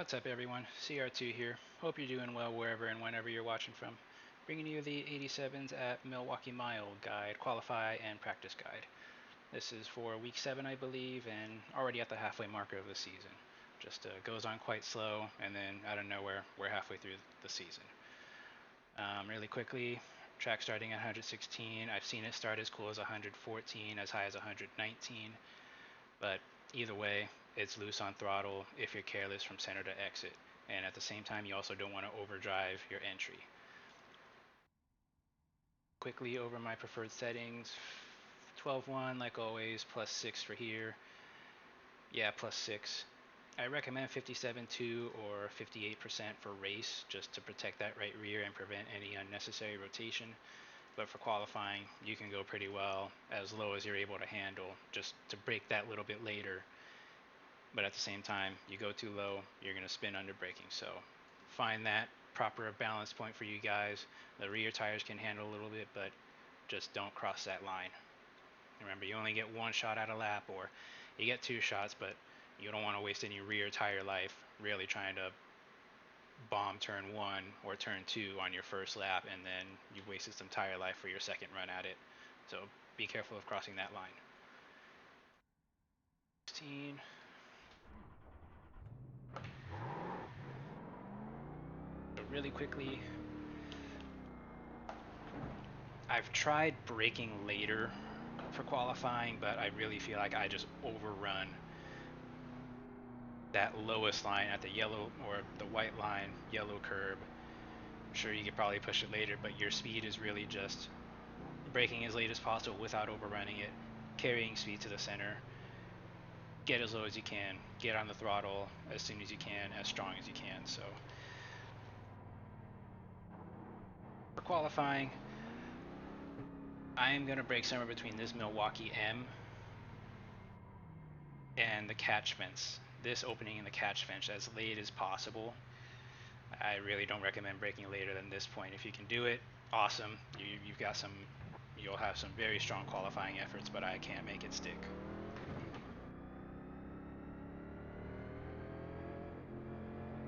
What's up everyone, CR2 here. Hope you're doing well wherever and whenever you're watching from. Bringing you the 87s at Milwaukee Mile guide, qualify and practice guide. This is for week 7 I believe, and already at the halfway marker of the season. Just goes on quite slow, and then out of nowhere we're halfway through the season. Really quickly, track starting at 116. I've seen it start as cool as 114, as high as 119, but either way, it's loose on throttle if you're careless from center to exit, and at the same time you also don't want to overdrive your entry. Quickly over my preferred settings, 12.1 like always, +6 for here. Yeah, +6. I recommend 57.2 or 58% for race, just to protect that right rear and prevent any unnecessary rotation. But for qualifying, you can go pretty well as low as you're able to handle, just to brake that little bit later. But at the same time, you go too low, you're going to spin under braking. So find that proper balance point for you guys. The rear tires can handle a little bit, but just don't cross that line. Remember, you only get one shot at a lap, or you get 2 shots, but you don't want to waste any rear tire life really trying to bomb turn 1 or turn 2 on your first lap, and then you've wasted some tire life for your second run at it. So be careful of crossing that line. 16. So really quickly, I've tried braking later for qualifying, but I really feel like I just overrun that lowest line at the yellow or the white line, yellow curb. I'm sure you could probably push it later, but your speed is really just braking as late as possible without overrunning it, carrying speed to the center, get as low as you can, get on the throttle as soon as you can, as strong as you can. So for qualifying, I am going to brake somewhere between this Milwaukee M and the catch fence, this opening in the catch fence, as late as possible. I really don't recommend braking later than this point. If you can do it, awesome. You'll have some very strong qualifying efforts, but I can't make it stick.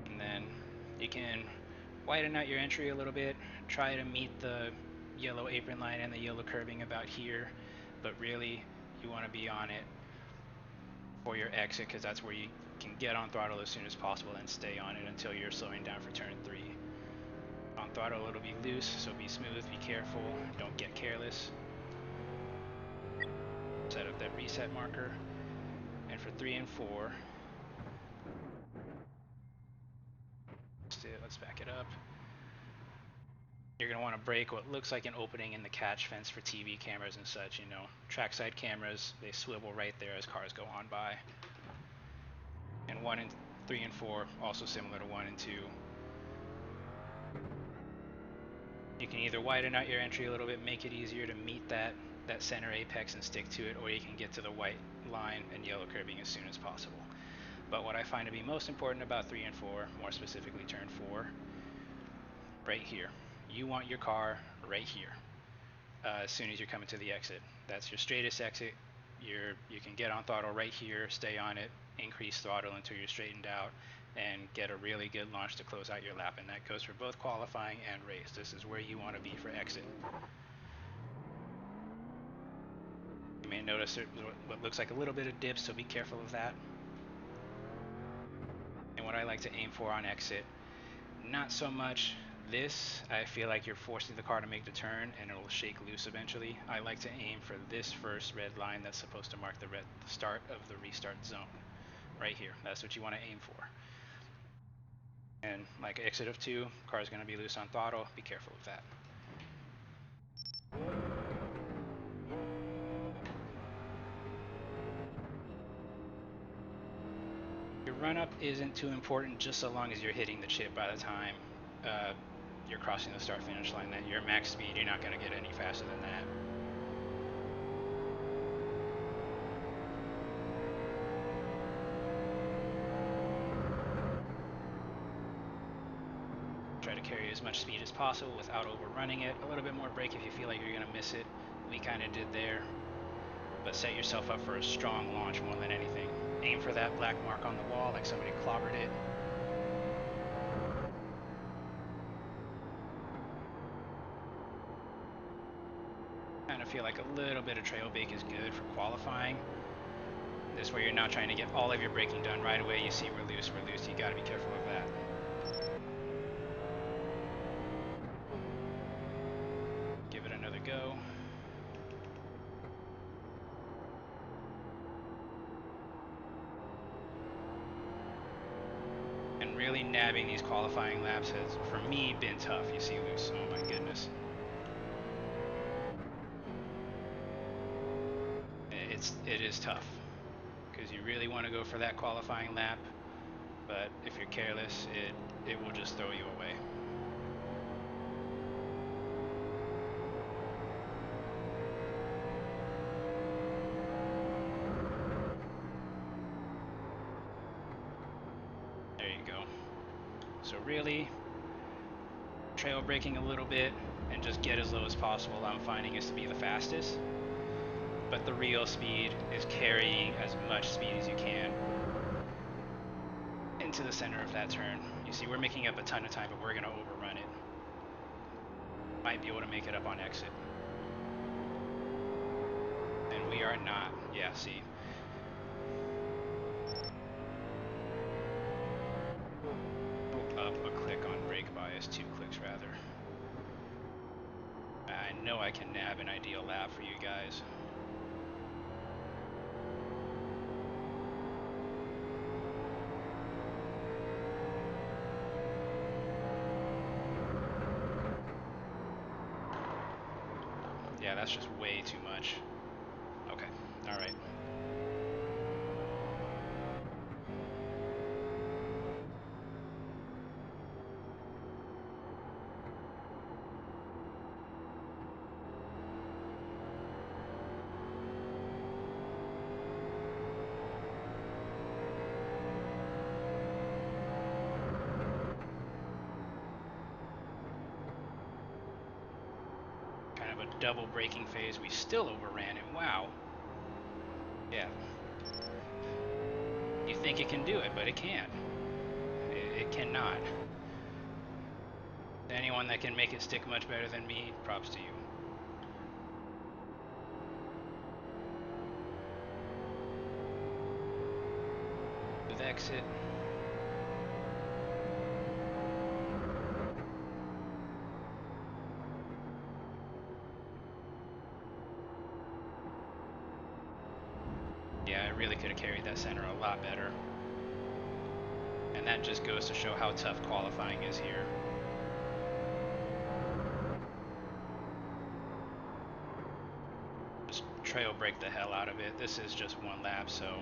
And then you can widen out your entry a little bit, try to meet the yellow apron line and the yellow curbing about here, but really you want to be on it for your exit, because that's where you can get on throttle as soon as possible and stay on it until you're slowing down for turn 3. On throttle it'll be loose, so be smooth, be careful, don't get careless. Set up that reset marker, and for 3 and 4, let's back it up. You're going to want to brake what looks like an opening in the catch fence for TV cameras and such. You know, trackside cameras, they swivel right there as cars go on by. And 1 and 3 and 4, also similar to 1 and 2. You can either widen out your entry a little bit, make it easier to meet that center apex and stick to it, or you can get to the white line and yellow curbing as soon as possible. But what I find to be most important about 3 and 4, more specifically turn 4, right here. You want your car right here as soon as you're coming to the exit. That's your straightest exit. You can get on throttle right here, stay on it, increase throttle until you're straightened out, and get a really good launch to close out your lap. And that goes for both qualifying and race. This is where you want to be for exit. You may notice what looks like a little bit of dip, so be careful of that. And what I like to aim for on exit, not so much this. I feel like you're forcing the car to make the turn and it'll shake loose eventually. I like to aim for this first red line that's supposed to mark the start of the restart zone. Right here. That's what you want to aim for. And like exit of 2, car's going to be loose on throttle. Be careful of that. Your run up isn't too important, just so long as you're hitting the chip by the time you're crossing the start finish line. At your max speed, you're not going to get any faster than that. Try to carry as much speed as possible without overrunning it. A little bit more brake if you feel like you're going to miss it. We kind of did there. But set yourself up for a strong launch more than anything. Aim for that black mark on the wall like somebody clobbered it. feel like a little bit of trail bake is good for qualifying. This way you're not trying to get all of your braking done right away. You see we're loose, you gotta be careful of that. Give it another go. And really nabbing these qualifying laps has, for me, been tough. You see loose, oh my goodness. It is tough, because you really want to go for that qualifying lap, but if you're careless, it will just throw you away. There you go. So really, trail braking a little bit and just get as low as possible, I'm finding is to be the fastest. But the real speed is carrying as much speed as you can into the center of that turn. You see we're making up a ton of time, but we're going to overrun it. Might be able to make it up on exit. And we are not. Yeah, see. Up a click on brake bias, 2 clicks rather. I know I can nab an ideal lap for you guys. Yeah, that's just way too much. Okay, alright. Kind of a double braking phase. We still overran it. Wow. Yeah. You think it can do it, but it can't. It cannot. Anyone that can make it stick much better than me, props to you. With exit. Yeah, I really could have carried that center a lot better. And that just goes to show how tough qualifying is here. Just trail brake the hell out of it. This is just one lap, so...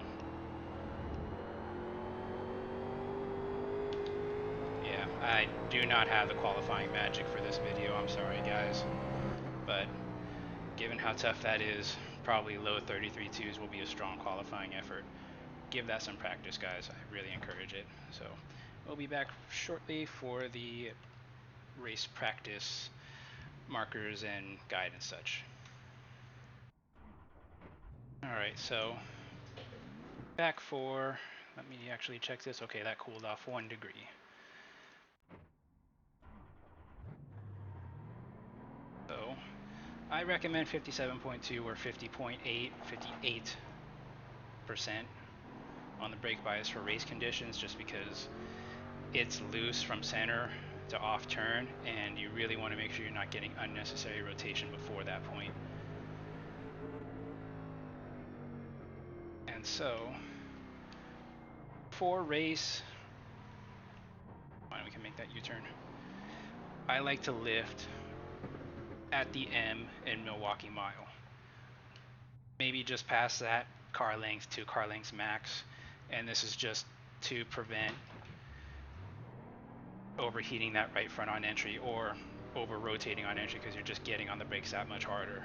yeah, I do not have the qualifying magic for this video. I'm sorry, guys. But given how tough that is, probably low 33.2s will be a strong qualifying effort. Give that some practice, guys. I really encourage it. So we'll be back shortly for the race practice markers and guide and such. Alright, so back for, let me actually check this. Okay, that cooled off 1 degree. So I recommend 57.2 or 50.8, 58% on the brake bias for race conditions, just because it's loose from center to off turn, and you really want to make sure you're not getting unnecessary rotation before that point. And so for race, we can make that U-turn. I like to lift at the M in Milwaukee Mile. Maybe just past that car length to car length max, and this is just to prevent overheating that right front on entry or over rotating on entry, because you're just getting on the brakes that much harder.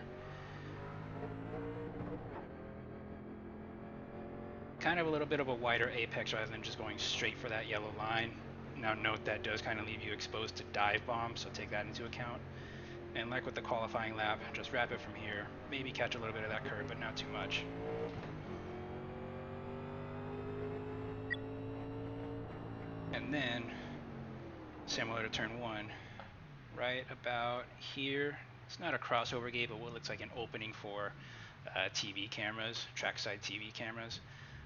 Kind of a little bit of a wider apex rather than just going straight for that yellow line. Now note that does kind of leave you exposed to dive bombs, so take that into account. And like with the qualifying lap, just wrap it from here. Maybe catch a little bit of that curve, but not too much. And then, similar to turn 1, right about here, It's not a crossover gate, but what looks like an opening for TV cameras, trackside TV cameras.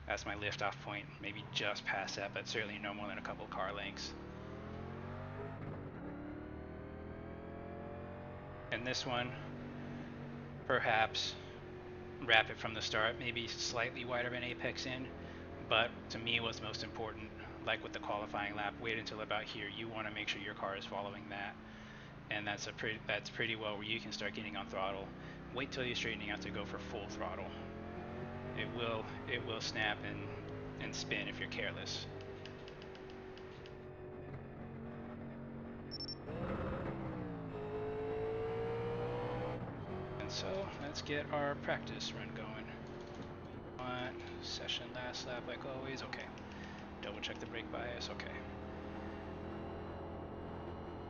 That's my liftoff point, maybe just past that, but certainly no more than a couple car lengths. And this one, perhaps wrap it from the start, maybe slightly wider of an apex in, but to me what's most important, like with the qualifying lap, wait until about here. You want to make sure your car is following that, and that's pretty well where you can start getting on throttle. Wait till you're straightening out to go for full throttle. It will snap and spin if you're careless. And so let's get our practice run going. Session last lap like always. Okay. Double check the brake bias. Okay.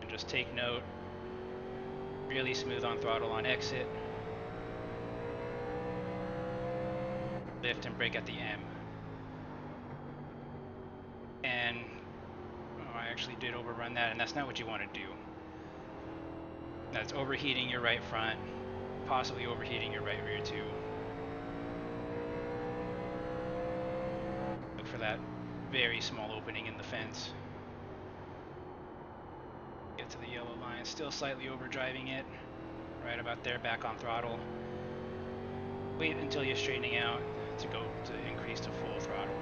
And just take note. Really smooth on throttle on exit. Lift and brake at the M. And I actually did overrun that, and that's not what you want to do. That's overheating your right front, possibly overheating your right rear too. Look for that very small opening in the fence. Get to the yellow line, still slightly overdriving it. Right about there, back on throttle. Wait until you're straightening out to go to increase to full throttle.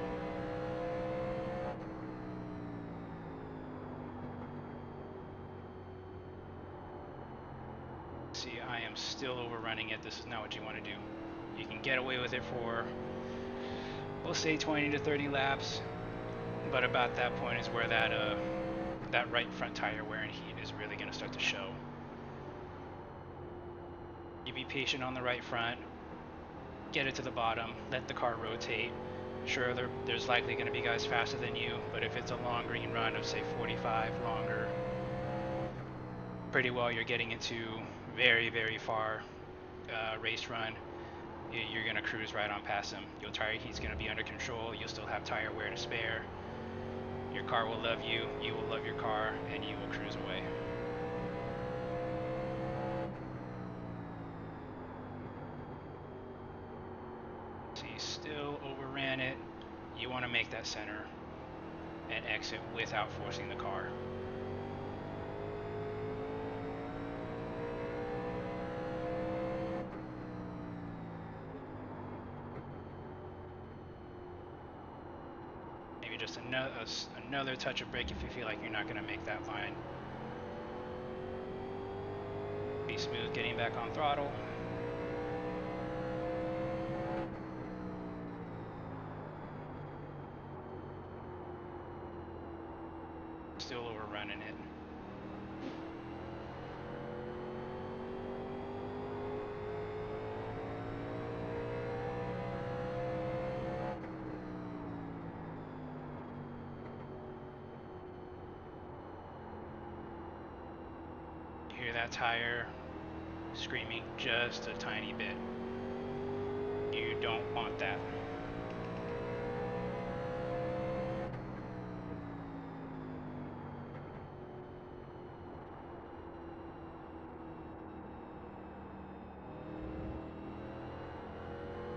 See, I am still overrunning it. This is not what you want to do. You can get away with it for, we'll say 20 to 30 laps, but about that point is where that right front tire wear and heat is really going to start to show. You be patient on the right front, get it to the bottom, let the car rotate. Sure, there's likely going to be guys faster than you, but if it's a long green run of say 45 longer, pretty well you're getting into very far race run. You're going to cruise right on past them. Your tire heat's going to be under control. You'll still have tire wear to spare. Your car will love you, you will love your car, and you will cruise away. See, still overran it. You want to make that center and exit without forcing the car. Maybe just another touch of brake if you feel like you're not going to make that line. Be smooth getting back on throttle. Still overrunning it. You hear that tire screaming just a tiny bit. You don't want that.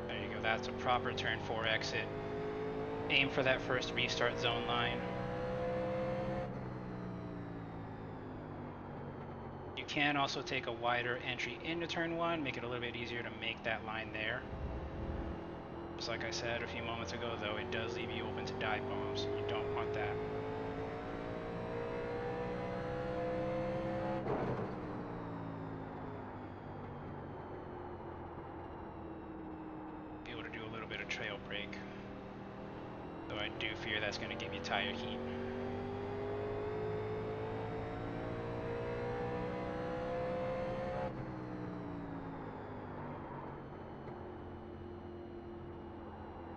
There you go, that's a proper turn 4 exit. Aim for that first restart zone line. You can also take a wider entry into turn 1, make it a little bit easier to make that line there. Just like I said a few moments ago though, it does leave you open to dive bombs. You don't want that. Be able to do a little bit of trail brake. Though I do fear that's going to give you tire heat.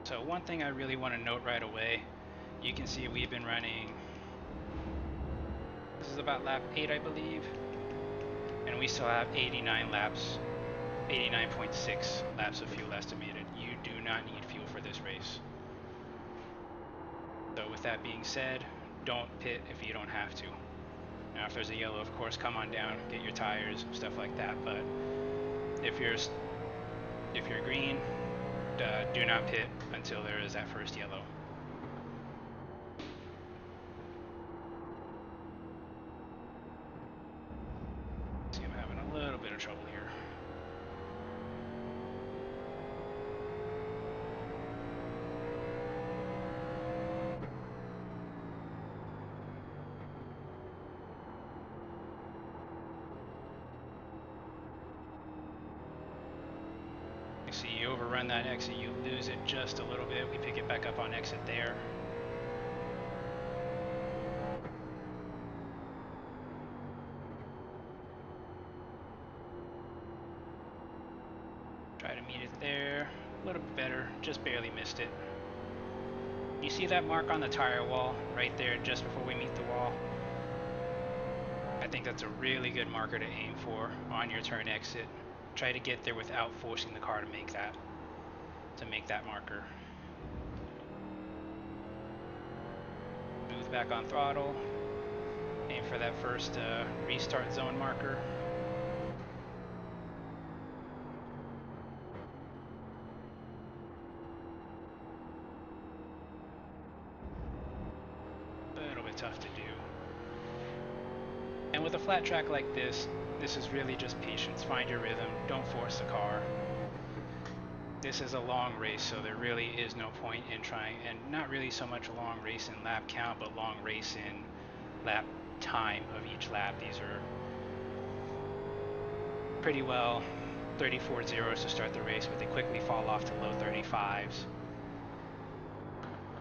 So one thing I really want to note right away, you can see we've been running, this is about lap 8 I believe, and we still have 89 laps, 89.6 laps of fuel estimated. You do not need fuel for this race. So with that being said, don't pit if you don't have to. Now if there's a yellow, of course, come on down, get your tires, stuff like that. But if you're green, do not pit until there is that first yellow. See, I'm having a little bit of trouble here. You see, you overrun that exit, you lose it just a little bit. We pick it back up on exit there. Try to meet it there. A little bit better, just barely missed it. You see that mark on the tire wall right there just before we meet the wall? I think that's a really good marker to aim for on your turn exit. Try to get there without forcing the car to make that marker. Move back on throttle. Aim for that first restart zone marker. A little bit tough to do. And with a flat track like this is really just patience. Find your rhythm. Don't force the car. This is a long race, so there really is no point in trying, and not really so much a long race in lap count, but long race in lap time of each lap. These are pretty well 34 zeros to start the race, but they quickly fall off to low 35s.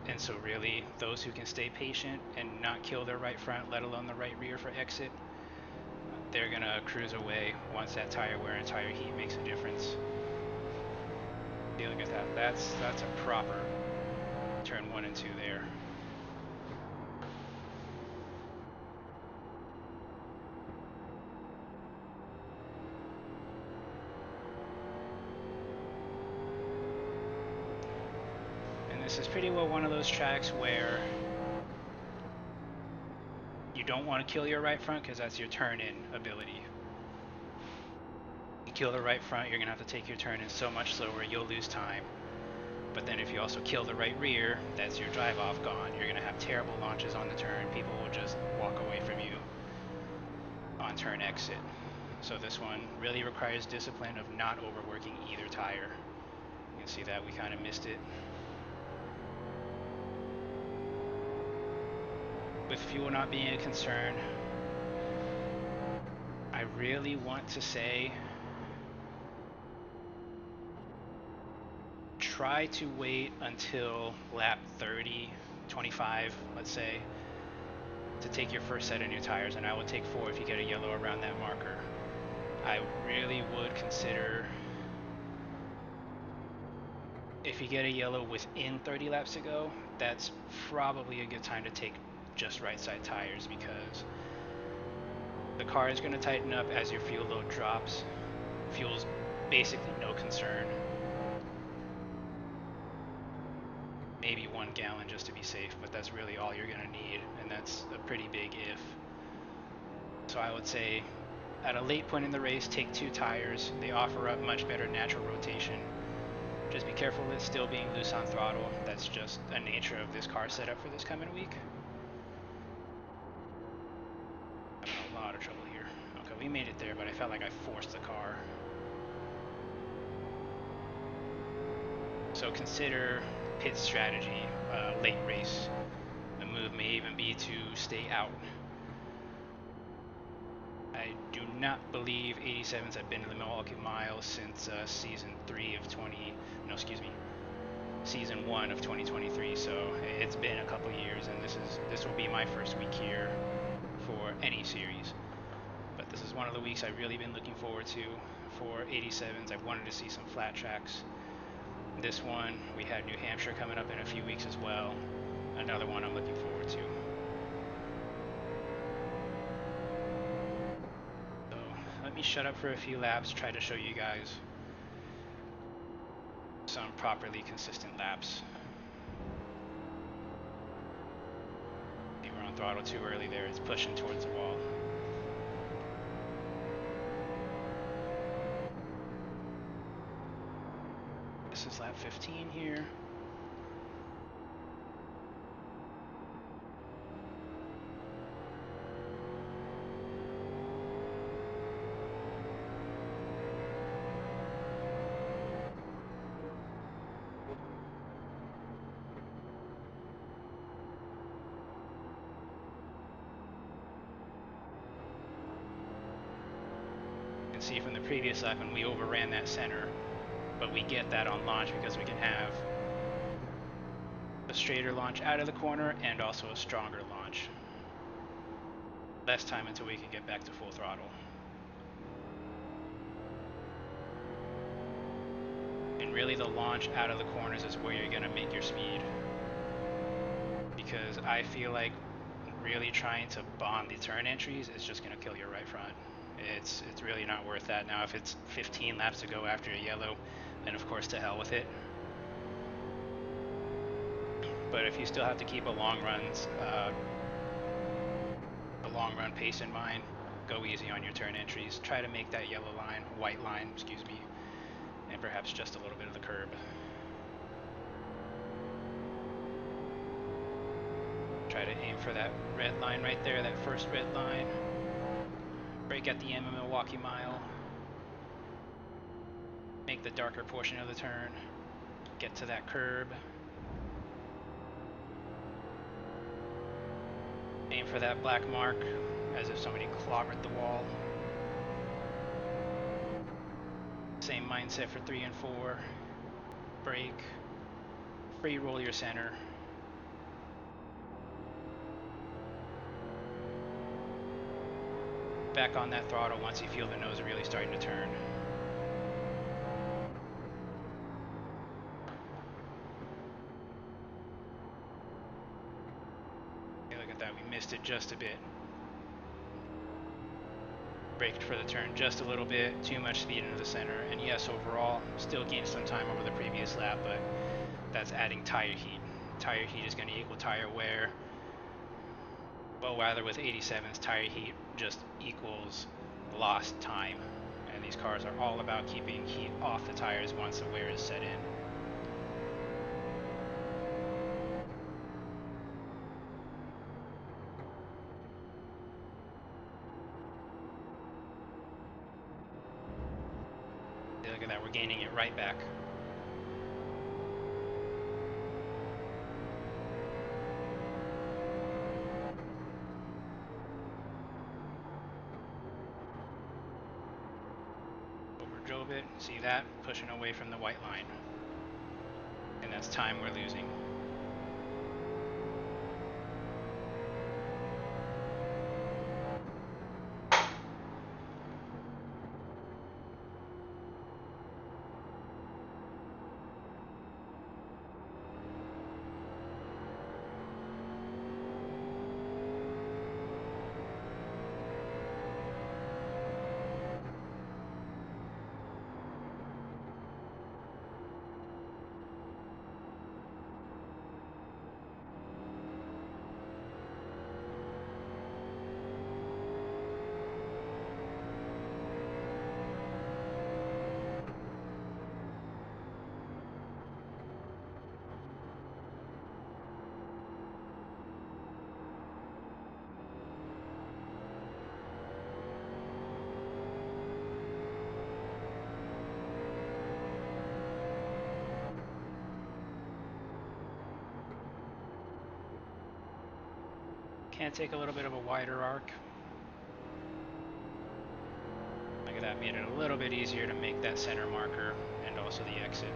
And so really, those who can stay patient and not kill their right front, let alone the right rear for exit, they're gonna cruise away once that tire wear and tire heat makes a difference. Look at that. That's a proper turn 1 and 2 there. And this is pretty well one of those tracks where you don't want to kill your right front because that's your turn-in ability. You kill the right front, you're going to have to take your turn in so much slower, you'll lose time. But then if you also kill the right rear, that's your drive-off gone. You're going to have terrible launches on the turn. People will just walk away from you on turn exit. So this one really requires discipline of not overworking either tire. You can see that we kind of missed it. With fuel not being a concern, I really want to say try to wait until lap 30, 25, let's say, to take your first set of new tires, and I would take 4 if you get a yellow around that marker. I really would consider, if you get a yellow within 30 laps to go, that's probably a good time to take just right side tires, because the car is going to tighten up as your fuel load drops. Fuel's basically no concern. Maybe 1 gallon just to be safe, but that's really all you're going to need, and that's a pretty big if. So I would say at a late point in the race, take 2 tires. They offer up much better natural rotation. Just be careful with still being loose on throttle. That's just a nature of this car setup for this coming week. Having a lot of trouble here. Okay, we made it there, but I felt like I forced the car. So consider pit strategy, late race. The move may even be to stay out. I do not believe 87s have been to the Milwaukee Mile since season 1 of 2023. So it's been a couple years, and this will be my first week here for any series. But this is one of the weeks I've really been looking forward to for 87s. I've wanted to see some flat tracks. This one, we had New Hampshire coming up in a few weeks as well. Another one I'm looking forward to. So let me shut up for a few laps, try to show you guys some properly consistent laps. See, we're on throttle too early there. It's pushing towards the wall. 15 here. You can see from the previous lap when we overran that center, but we get that on launch because we can have a straighter launch out of the corner and also a stronger launch. Less time until we can get back to full throttle. And really the launch out of the corners is where you're going to make your speed. Because I feel like really trying to bond the turn entries is just going to kill your right front. It's really not worth that. Now if it's 15 laps to go after a yellow, then of course to hell with it. But if you still have to keep a long run pace in mind, go easy on your turn entries. Try to make that white line, excuse me, and perhaps just a little bit of the curb. Try to aim for that red line right there, that first red line. Brake at the end of Milwaukee Mile. Make the darker portion of the turn. Get to that curb. Aim for that black mark as if somebody clobbered the wall. Same mindset for 3 and 4. Brake. Free roll your center. Back on that throttle once you feel the nose really starting to turn. Okay, look at that, we missed it just a bit. Braked for the turn just a little bit, too much speed into the center, and yes, overall, still gained some time over the previous lap, but that's adding tire heat. Tire heat is going to equal tire wear. Well, rather with 87's, tire heat just equals lost time, and these cars are all about keeping heat off the tires once the wear is set in. Look at that, we're gaining it right back. Overdrove it, see that? Pushing away from the white line. And that's time we're losing. Can take a little bit of a wider arc. Look at that, made it a little bit easier to make that center marker and also the exit.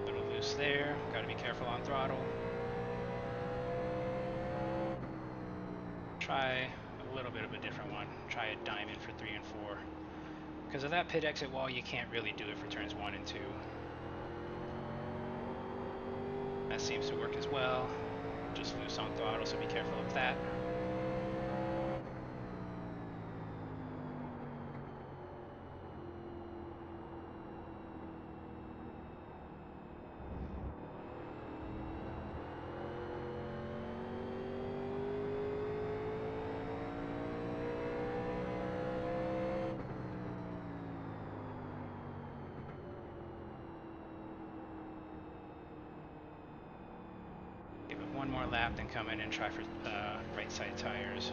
A little loose there, got to be careful on throttle. Try a little bit of a different one. Try a diamond for 3 and 4. Because of that pit exit wall, you can't really do it for turns 1 and 2. That seems to work as well. Just loose on throttle, so be careful of that. lap, then come in and try for right side tires.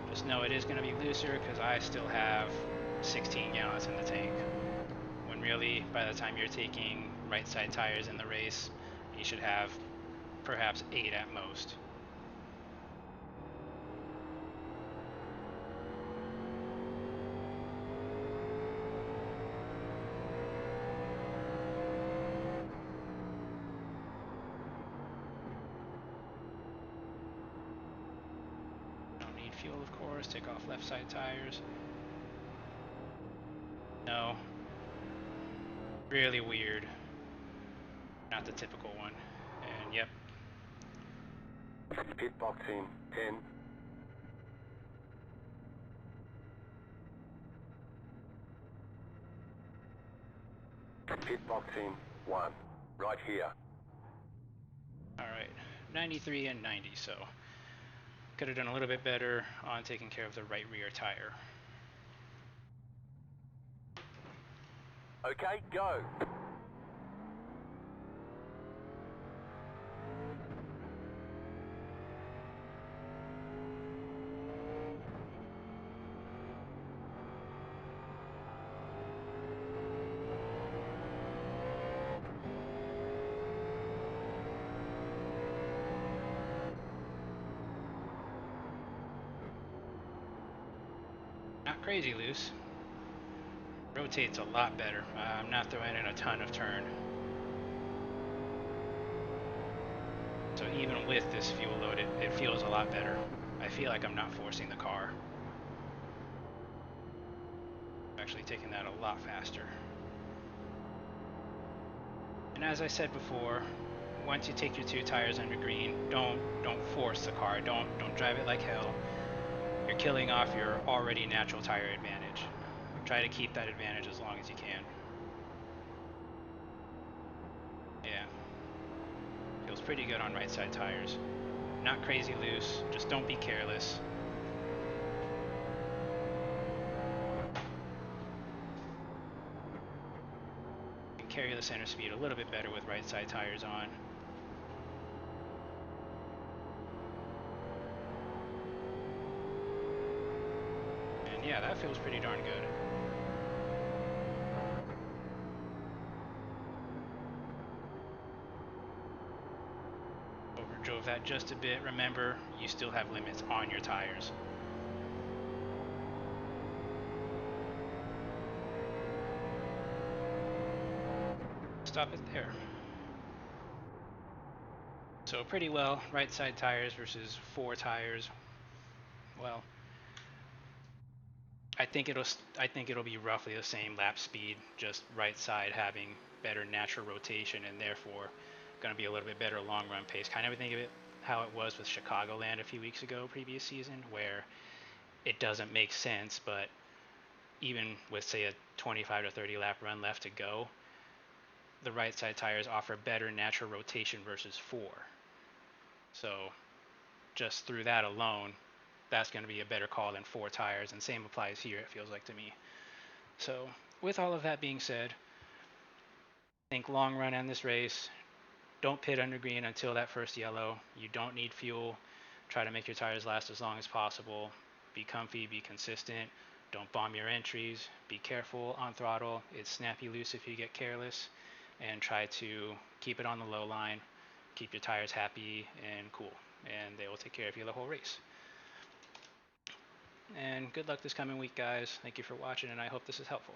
Just know it is going to be looser because I still have 16 gallons in the tank. When really, by the time you're taking right side tires in the race, you should have perhaps 8 at most. Don't need fuel, of course. Take off left side tires. No. Really weird. Not the typical one. And yep. Pit box in 10. Pit box in 1. Right here. Alright. 93 and 90, so could have done a little bit better on taking care of the right rear tire. Okay, go. Not crazy loose. Rotates a lot better. I'm not throwing in a ton of turn. So even with this fuel load, it feels a lot better. I feel like I'm not forcing the car. I'm actually taking that a lot faster. And as I said before, once you take your 2 tires under green, don't force the car. Don't drive it like hell. You're killing off your already natural tire advantage. Try to keep that advantage as long as you can. Yeah. Feels pretty good on right side tires. Not crazy loose, just don't be careless. You can carry the center speed a little bit better with right side tires on. And yeah, that feels pretty darn good. Overdrove that just a bit. Remember, you still have limits on your tires. Stop it there. So pretty well, right side tires versus 4 tires. Well, I think it'll be roughly the same lap speed, just right side having better natural rotation and therefore going to be a little bit better long run pace. Kind of think of it how it was with Chicagoland a few weeks ago, previous season, where it doesn't make sense, but even with say a 25 to 30 lap run left to go, the right side tires offer better natural rotation versus 4. So just through that alone, that's going to be a better call than 4 tires, and same applies here, it feels like to me. So with all of that being said, think long run on this race. Don't pit under green until that first yellow. You don't need fuel. Try to make your tires last as long as possible. Be comfy, be consistent. Don't bomb your entries. Be careful on throttle. It's snappy loose if you get careless. And try to keep it on the low line. Keep your tires happy and cool. And they will take care of you the whole race. And good luck this coming week, guys. Thank you for watching, and I hope this is helpful.